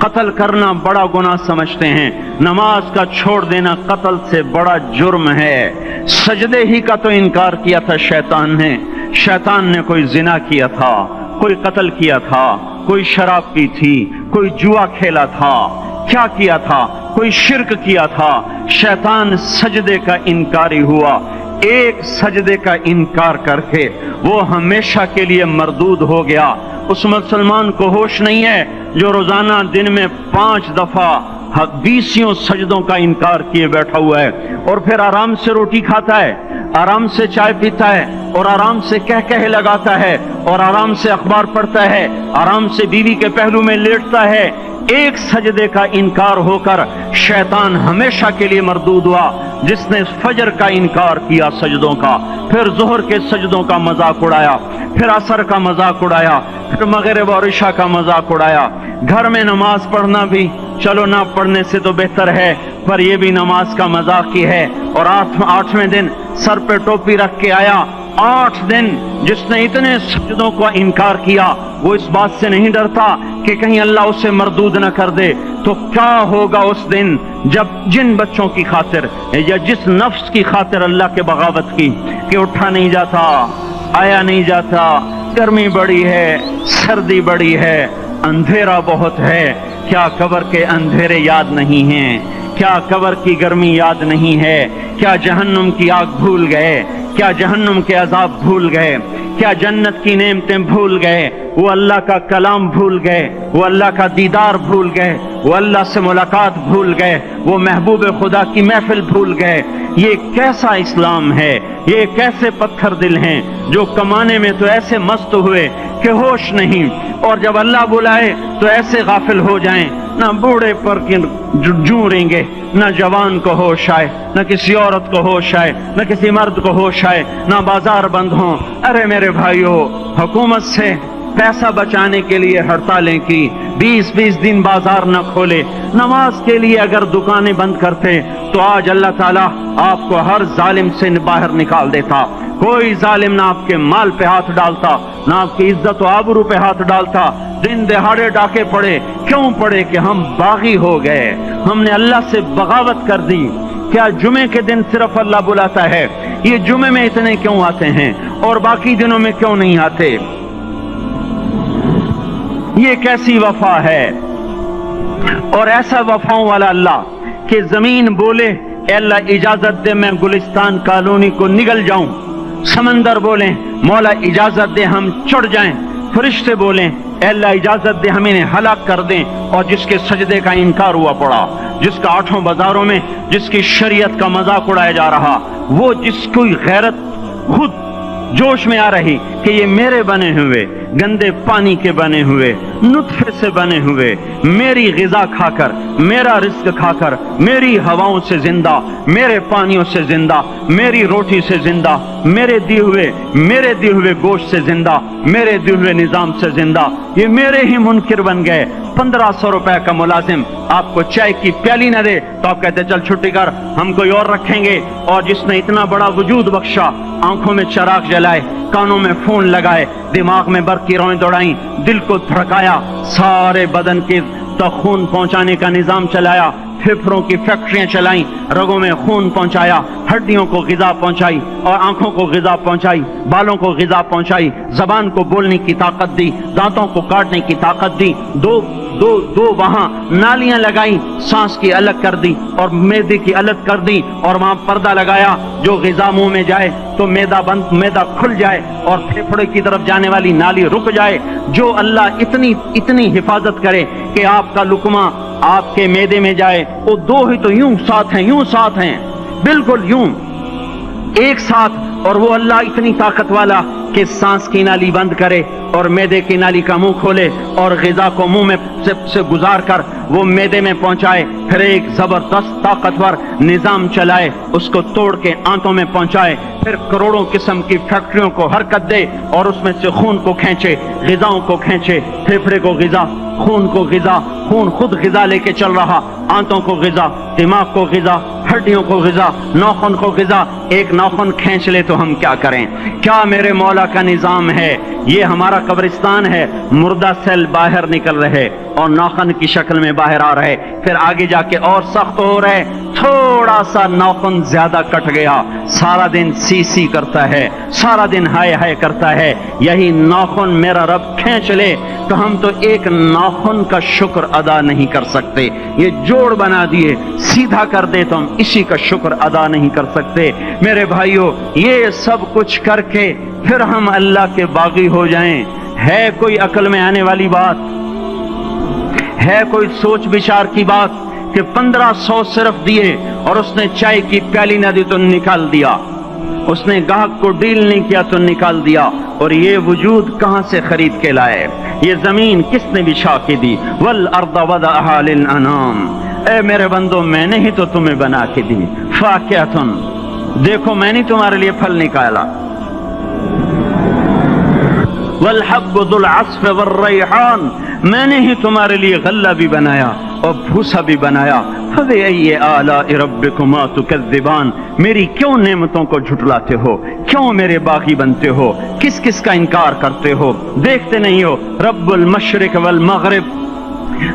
قتل کرنا بڑا گناہ سمجھتے ہیں، نماز کا چھوڑ دینا قتل سے بڑا جرم ہے۔ سجدے ہی کا تو انکار کیا تھا شیطان نے کوئی زنا کیا تھا، کوئی قتل کیا تھا، کوئی شراب پی تھی، کوئی جوا کھیلا تھا، کیا کیا تھا؟ کوئی شرک کیا تھا۔ شیطان سجدے کا انکاری ہوا، ایک سجدے کا انکار کر کے وہ ہمیشہ کے لیے مردود ہو گیا۔ اس مسلمان کو ہوش نہیں ہے جو روزانہ دن میں 5 دفعہ 20 سجدوں کا انکار کیے بیٹھا ہوا ہے، اور پھر آرام سے روٹی کھاتا ہے، آرام سے چائے پیتا ہے، اور آرام سے کہہ لگاتا ہے، اور آرام سے اخبار پڑھتا ہے، آرام سے بیوی کے پہلو میں لیٹتا ہے۔ ایک سجدے کا انکار ہو کر شیطان ہمیشہ کے لیے مردود ہوا۔ جس نے فجر کا انکار کیا سجدوں کا، پھر ظہر کے سجدوں کا مذاق اڑایا، پھر عصر کا مذاق اڑایا، پھر مغرب اور عشاء کا مذاق اڑایا۔ گھر میں نماز پڑھنا بھی چلو نہ پڑھنے سے تو بہتر ہے، پر یہ بھی نماز کا مذاق ہی ہے۔ اور 8ویں دن سر پہ ٹوپی رکھ کے آیا۔ 8 دن جس نے اتنے سجدوں کا انکار کیا، وہ اس بات سے نہیں ڈرتا کہ کہیں اللہ اسے مردود نہ کر دے۔ تو کیا ہوگا اس دن جب جن بچوں کی خاطر یا جس نفس کی خاطر اللہ کے بغاوت کی کہ اٹھا نہیں جاتا، آیا نہیں جاتا، گرمی بڑی ہے، سردی بڑی ہے، اندھیرا بہت ہے، کیا قبر کے اندھیرے یاد نہیں ہیں؟ کیا قبر کی گرمی یاد نہیں ہے؟ کیا جہنم کی آگ بھول گئے؟ کیا جہنم کے عذاب بھول گئے؟ کیا جنت کی نعمتیں بھول گئے؟ وہ اللہ کا کلام بھول گئے، وہ اللہ کا دیدار بھول گئے، وہ اللہ سے ملاقات بھول گئے، وہ محبوب خدا کی محفل بھول گئے۔ یہ کیسا اسلام ہے؟ یہ کیسے پتھر دل ہیں جو کمانے میں تو ایسے مست ہوئے کہ ہوش نہیں، اور جب اللہ بلائے تو ایسے غافل ہو جائیں، نہ بوڑھے پر جوں رہیں گے، نہ جوان کو ہوش آئے، نہ کسی عورت کو ہوش آئے، نہ کسی مرد کو ہوش آئے، نہ بازار بند ہوں۔ ارے میرے بھائیو، حکومت سے پیسہ بچانے کے لیے ہڑتالیں کی، 20 دن بازار نہ کھولے، نماز کے لیے اگر دکانیں بند کرتے تو آج اللہ تعالیٰ آپ کو ہر ظالم سے باہر نکال دیتا۔ کوئی ظالم نہ آپ کے مال پہ ہاتھ ڈالتا، نہ آپ کی عزت و آبرو پہ ہاتھ ڈالتا۔ دن دہاڑے ڈاکے پڑے، کیوں پڑے؟ کہ ہم باغی ہو گئے، ہم نے اللہ سے بغاوت کر دی۔ کیا جمعے کے دن صرف اللہ بلاتا ہے؟ یہ جمعے میں اتنے کیوں آتے ہیں اور باقی دنوں میں کیوں نہیں آتے؟ یہ کیسی وفا ہے؟ اور ایسا وفاؤں والا اللہ کہ زمین بولے اے اللہ اجازت دے میں گلستان کالونی کو نگل جاؤں، سمندر بولیں مولا اجازت دے ہم چڑھ جائیں، فرشتے بولیں اے اللہ اجازت دے ہم انہیں ہلاک کر دیں۔ اور جس کے سجدے کا انکار ہوا پڑا، جس کا 8 بازاروں میں جس کی شریعت کا مذاق اڑایا جا رہا، وہ جس کوئی غیرت خود جوش میں آ رہی کہ یہ میرے بنے ہوئے گندے پانی کے بنے ہوئے نطفے سے بنے ہوئے میری غذا کھا کر، میرا رزق کھا کر، میری ہواؤں سے زندہ، میرے پانیوں سے زندہ، میری روٹی سے زندہ، میرے دیے ہوئے گوشت سے زندہ، میرے دیے ہوئے نظام سے زندہ، یہ میرے ہی منکر بن گئے۔ 1500 روپے کا ملازم آپ کو چائے کی پیالی نہ دے تو آپ کہتے چل چھٹی کر، ہم کوئی اور رکھیں گے۔ اور جس نے اتنا بڑا وجود بخشا، آنکھوں میں چراغ جلائے، کانوں میں فون لگائے، دماغ میں برق کی روئیں دوڑائیں، دل کو دھڑکایا، سارے بدن کے تک خون پہنچانے کا نظام چلایا، پھیپھڑوں کی فیکٹریاں چلائیں، رگوں میں خون پہنچایا، ہڈیوں کو غذا پہنچائی اور آنکھوں کو غذا پہنچائی، بالوں کو غذا پہنچائی، زبان کو بولنے کی طاقت دی، دانتوں کو کاٹنے کی طاقت دی، دو وہاں نالیاں لگائیں، سانس کی الگ کر دی اور معدے کی الگ کر دی، اور وہاں پردہ لگایا جو غذا منہ میں جائے تو معدہ کھل جائے اور پھیپھڑے کی طرف جانے والی نالی رک جائے۔ جو اللہ اتنی حفاظت کرے کہ آپ کا لقمہ آپ کے معدے میں جائے، وہ دو ہی تو یوں ساتھ ہیں بالکل یوں ایک ساتھ، اور وہ اللہ اتنی طاقت والا کہ سانس کی نالی بند کرے اور معدے کی نالی کا منہ کھولے اور غذا کو منہ میں سے گزار کر وہ معدے میں پہنچائے، پھر ایک زبردست طاقتور نظام چلائے، اس کو توڑ کے آنتوں میں پہنچائے، پھر کروڑوں قسم کی فیکٹریوں کو حرکت دے اور اس میں سے خون کو کھینچے، غذاؤں کو کھینچے، پھیپھڑے کو غذا، خون کو غذا، خون خود غذا لے کے چل رہا، آنتوں کو غذا، دماغ کو غذا، ہڈیوں کو غذا، ناخن کو غذا، ایک ناخن کھینچ لے تو ہم کیا کریں؟ کیا میرے مولا کا نظام ہے؟ یہ ہمارا قبرستان ہے، مردہ سیل باہر نکل رہے اور ناخن کی شکل میں باہر آ رہے، پھر آگے جا کے اور سخت ہو رہے، تھوڑا سا ناخن زیادہ کٹ گیا، سارا دن سی سی کرتا ہے، سارا دن ہائے ہائے کرتا ہے، یہی ناخن میرا رب کھینچ لے تو ہم تو ایک ناخن کا شکر ادا نہیں کر سکتے، یہ جوڑ بنا دیے سیدھا کر دے تو ہم اسی کا شکر ادا نہیں کر سکتے۔ میرے بھائیو، یہ سب کچھ کر کے پھر ہم اللہ کے باغی ہو جائیں، ہے کوئی عقل میں آنے والی بات؟ ہے کوئی سوچ بچار کی بات کہ 1500 صرف دیے اور اس نے چائے کی پیالی نہ دی تو نکال دیا، اس نے گاہک کو ڈیل نہیں کیا تو نکال دیا، اور یہ وجود کہاں سے خرید کے لائے؟ یہ زمین کس نے بچھا کے دی؟ والارض وضعها للانام، اے میرے بندو میں نے ہی تو تمہیں بنا کے دی، فاکہۃ، دیکھو میں نے تمہارے لیے پھل نکالا، والحب ذو العصف والریحان، میں نے ہی تمہارے لیے غلہ بھی بنایا اور بھوسا بھی بنایا، فبأي آلاء ربكما تكذبان، میری کیوں نعمتوں کو جھٹلاتے ہو؟ کیوں میرے باغی بنتے ہو؟ کس کس کا انکار کرتے ہو؟ دیکھتے نہیں ہو رب المشرق والمغرب،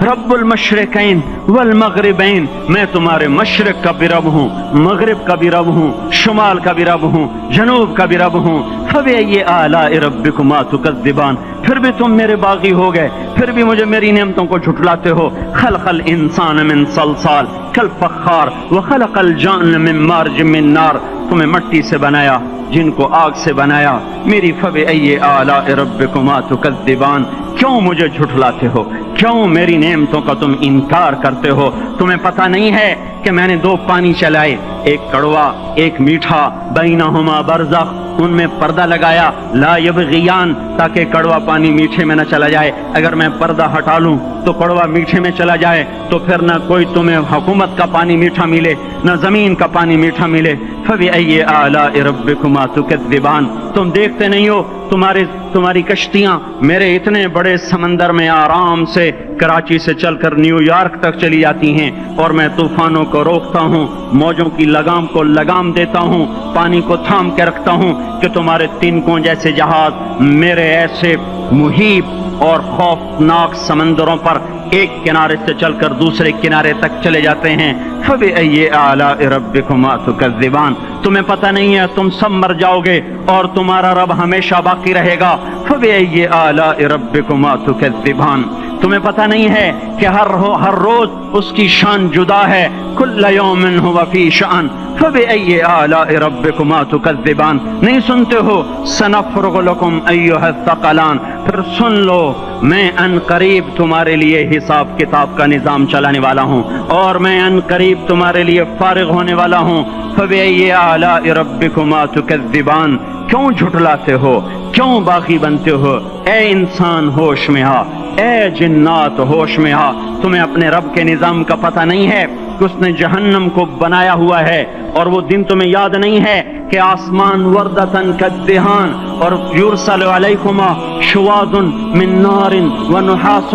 رب المشرقین والمغربین، میں تمہارے مشرق کا بھی رب ہوں، مغرب کا بھی رب ہوں، شمال کا بھی رب ہوں، جنوب کا بھی رب ہوں، فبأي آلاء ربكما تكذبان، پھر بھی تم میرے باغی ہو گئے، پھر بھی مجھے میری نعمتوں کو جھٹلاتے ہو۔ خلق الانسان من صلصال کالفخار وخلق الجان من مارج من نار، تمہیں مٹی سے بنایا، جن کو آگ سے بنایا، میری فبأي آلاء ربكما تكذبان، کیوں مجھے جھٹلاتے ہو؟ کیوں میری نعمتوں کا تم انکار کرتے ہو؟ تمہیں پتہ نہیں ہے کہ میں نے دو پانی چلائے، ایک کڑوا ایک میٹھا، بینہما برزخ، ان میں پردہ لگایا، لا یبغیان، تاکہ کڑوا پانی میٹھے میں نہ چلا جائے، اگر میں پردہ ہٹا لوں تو کڑوا میٹھے میں چلا جائے تو پھر نہ کوئی تمہیں حکومت کا پانی میٹھا ملے نہ زمین کا پانی میٹھا ملے۔ فبأي آلاء ربكما تكذبان، تم دیکھتے نہیں ہو تمہاری کشتیاں میرے اتنے بڑے سمندر میں آرام سے کراچی سے چل کر نیو یارک تک چلی جاتی ہیں، اور میں طوفانوں کو روکتا ہوں، موجوں کی لگام کو لگام دیتا ہوں، پانی کو تھام کے رکھتا ہوں کہ تمہارے تنکوں جیسے جہاز میرے ایسے محیط اور خوفناک سمندروں پر ایک کنارے سے چل کر دوسرے کنارے تک چلے جاتے ہیں۔ فبأي آلاء ربكما تكذبان، تمہیں پتہ نہیں ہے تم سب مر جاؤ گے اور تمہارا رب ہمیشہ باقی رہے گا۔ فبأي آلاء ربكما تكذبان، تمہیں پتہ نہیں ہے کہ ہر روز اس کی شان جدا ہے، کل یوم هو فی شأن، فبأي آلاء ربكما تكذبان، نہیں سنتے ہو؟ سنفرغ لكم ایھا الثقلان، پھر سن لو میں ان قریب تمہارے لیے حساب کتاب کا نظام چلانے والا ہوں، اور میں ان قریب تمہارے لیے فارغ ہونے والا ہوں۔ فبأي آلاء ربكما تكذبان، کیوں جھٹلاتے ہو؟ کیوں باغی بنتے ہو؟ اے انسان ہوش میں آ، اے جنات ہوش میں آ، تمہیں اپنے رب کے نظام کا پتہ نہیں ہے کہ اس نے جہنم کو بنایا ہوا ہے، اور وہ دن تمہیں یاد نہیں ہے کہ آسمان وردتن کالدہان، اور یرسل علیکما شواظ من نار ونحاس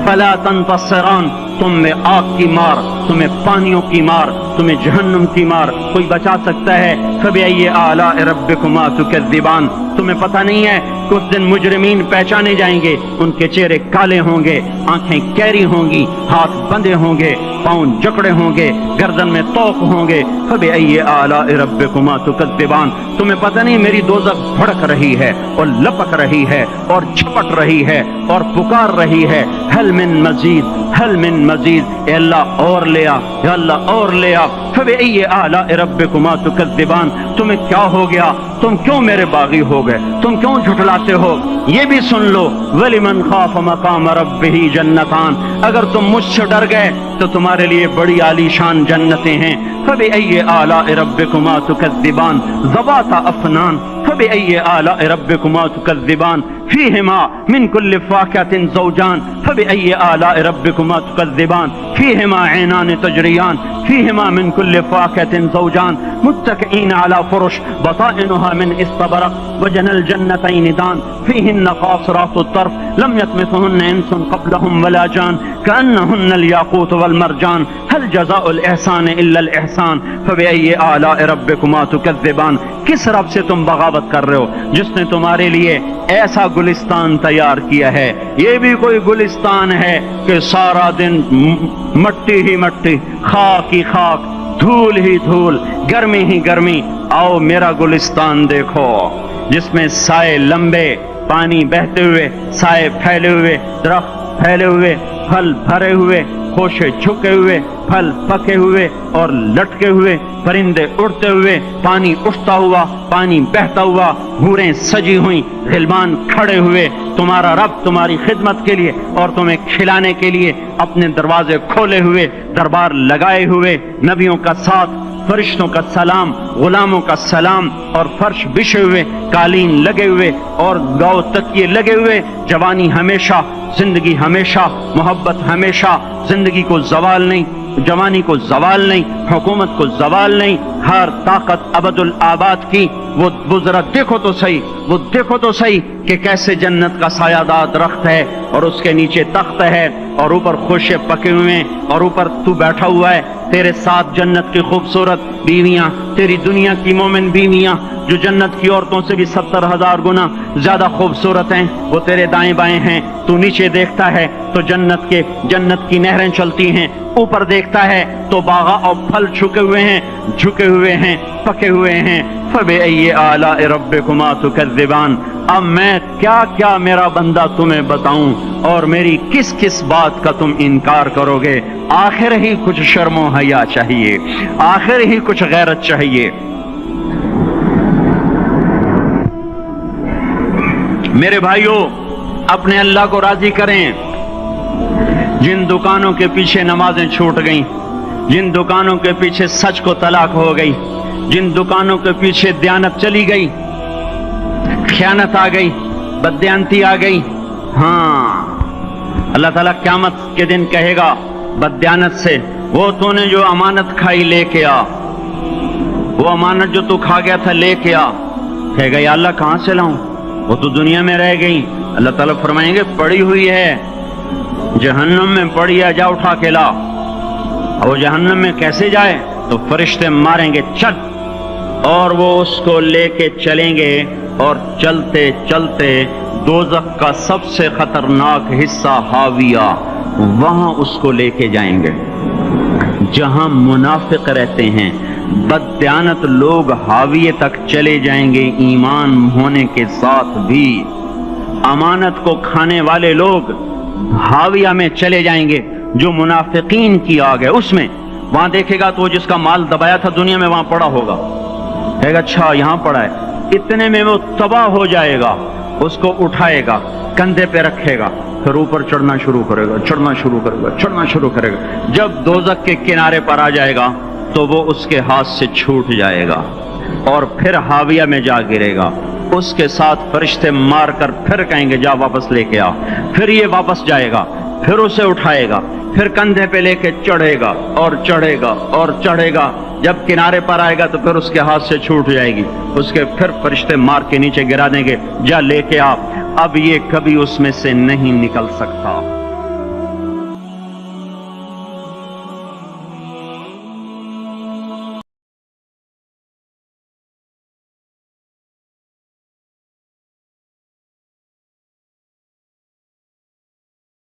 فلا تنتصران، تم میں آگ کی مار، تمہیں پانیوں کی مار، تمہیں جہنم کی مار کوئی بچا سکتا ہے؟ فبأي آلاء ربكما تكذبان، تمہیں پتہ نہیں ہے کہ اس دن مجرمین پہچانے جائیں گے، ان کے چہرے کالے ہوں گے، آنکھیں کیری ہوں گی، ہاتھ بندھے ہوں گے، پاؤں جکڑے ہوں گے، گردن میں توق ہوں گے۔ فبأي آلاء ربكما تكذبان، تمہیں پتہ نہیں میری دوزخ بھڑک رہی ہے اور لپک رہی ہے اور چھپٹ رہی ہے اور پکار رہی ہے، حل من مزید، حل من مزید، اے اللہ اور لے آ، یا اللہ اور لے آ۔ فبأي آلاء ربكما تكذبان، تمہیں کیا ہو گیا؟ تم کیوں میرے باغی ہو گئے؟ تم کیوں جھٹلاتے ہو؟ یہ بھی سن لو، وَلِمَنْ خَافَ مَقَامَ رَبِّهِ جَنَّتَانِ، اگر تم مجھ سے ڈر گئے تو تمہارے لیے بڑی عالی شان جنتیں ہیں۔ فبأي آلاء ربكما تكذبان، ذواتا افنان، فبأي آلاء ربكما تكذبان، فيهما من كل فاكهة زوجان، فبأي آلاء ربكما تكذبان، فيهما عينان تجريان، فيهما من كل فاكهة زوجان متكئين على فرش بطائنها من استبرق وجنى الجنتين دان فيهن قاصرات الطرف لم يطمثهن انس قبلهم ولا جان كأنهن الياقوت والمرجان هل جزاء الإحسان إلا الإحسان فبأي آلاء ربكما تكذبان. کس رب سے تم بغاوت کر رہے ہو جس نے تمہارے لیے ایسا گلستان تیار کیا ہے؟ یہ بھی کوئی گلستان ہے کہ سارا دن مٹی ہی مٹی، خاک ہی خاک، دھول ہی دھول، گرمی ہی گرمی. آؤ میرا گلستان دیکھو جس میں سائے لمبے، پانی بہتے ہوئے، سائے پھیلے ہوئے، درخت پھیلے ہوئے، پھل بھرے ہوئے، خوشے جھکے ہوئے، پھل پکے ہوئے اور لٹکے ہوئے، پرندے اڑتے ہوئے، پانی اٹھتا ہوا، پانی بہتا ہوا، حوریں سجی ہوئیں، غلمان کھڑے ہوئے، تمہارا رب تمہاری خدمت کے لیے اور تمہیں کھلانے کے لیے اپنے دروازے کھولے ہوئے، دربار لگائے ہوئے، نبیوں کا ساتھ، فرشتوں کا سلام، غلاموں کا سلام، اور فرش بچھے ہوئے، قالین لگے ہوئے اور گاؤ تکیے لگے ہوئے. جوانی ہمیشہ، زندگی ہمیشہ، محبت ہمیشہ، زندگی کو زوال نہیں، جوانی کو زوال نہیں، حکومت کو زوال نہیں، ہر طاقت ابد الآباد کی. وہ ذرا دیکھو تو صحیح، وہ دیکھو تو صحیح کہ کیسے جنت کا سایہ دار درخت ہے اور اس کے نیچے تخت ہے اور اوپر خوشے پکے ہوئے ہیں اور اوپر تو بیٹھا ہوا ہے. تیرے ساتھ جنت کی خوبصورت بیویاں، تیری دنیا کی مومن بیویاں جو جنت کی عورتوں سے بھی 70,000 گنا زیادہ خوبصورت ہیں، وہ تیرے دائیں بائیں ہیں. تو نیچے دیکھتا ہے تو جنت کی نہریں چلتی ہیں، اوپر دیکھتا ہے تو باغ اور پھل جھکے ہوئے ہیں، پکے ہوئے ہیں. فَبِأَيِّ آلَاءِ رَبِّكُمَا تُكَذِّبَانِ. اب میں کیا کیا میرا بندہ تمہیں بتاؤں اور میری کس کس بات کا تم انکار کرو گے؟ آخر ہی کچھ شرم و حیا چاہیے، آخر ہی کچھ غیرت چاہیے. میرے بھائیوں، اپنے اللہ کو راضی کریں. جن دکانوں کے پیچھے نمازیں چھوٹ گئیں، جن دکانوں کے پیچھے سچ کو طلاق ہو گئی، جن دکانوں کے پیچھے دیانت چلی گئی، خیانت آ گئی، بددیانتی آ گئی، ہاں اللہ تعالیٰ قیامت کے دن کہے گا بددیانت سے، وہ تو نے جو امانت کھائی لے کے آ، وہ امانت جو تو کھا گیا تھا لے کے آ. کہے گا یا اللہ کہاں سے لاؤں، وہ تو دنیا میں رہ گئی. اللہ تعالیٰ فرمائیں گے پڑی ہوئی ہے جہنم میں، پڑی ہے، جا اٹھا کے لا. وہ جہنم میں کیسے جائے؟ تو فرشتے ماریں گے چل، اور وہ اس کو لے کے چلیں گے اور چلتے چلتے دوزخ کا سب سے خطرناک حصہ حاویہ، وہاں اس کو لے کے جائیں گے جہاں منافق رہتے ہیں. بددیانت لوگ حاویے تک چلے جائیں گے ایمان ہونے کے ساتھ بھی. امانت کو کھانے والے لوگ حاویہ میں چلے جائیں گے جو منافقین کی آگ ہے اس میں. وہاں دیکھے گا تو جس کا مال دبایا تھا دنیا میں وہاں پڑا ہوگا، کہے گا اچھا یہاں پڑا ہے، اتنے میں وہ تباہ ہو جائے گا. اس کو اٹھائے گا، کندھے پہ رکھے گا، پھر اوپر چڑھنا شروع کرے گا، چڑھنا شروع کرے گا. جب دوزخ کے کنارے پر آ جائے گا تو وہ اس کے ہاتھ سے چھوٹ جائے گا اور پھر حاویہ میں جا گرے گا. اس کے ساتھ فرشتے مار کر پھر کہیں گے جا واپس لے کے آ. پھر یہ واپس جائے گا، پھر اسے اٹھائے گا، پھر کندھے پہ لے کے چڑھے گا اور چڑھے گا اور چڑھے گا. جب کنارے پر آئے گا تو پھر اس کے ہاتھ سے چھوٹ جائے گی، اس کے پھر فرشتے مار کے نیچے گرا دیں گے جا لے کے آ. اب یہ کبھی اس میں سے نہیں نکل سکتا.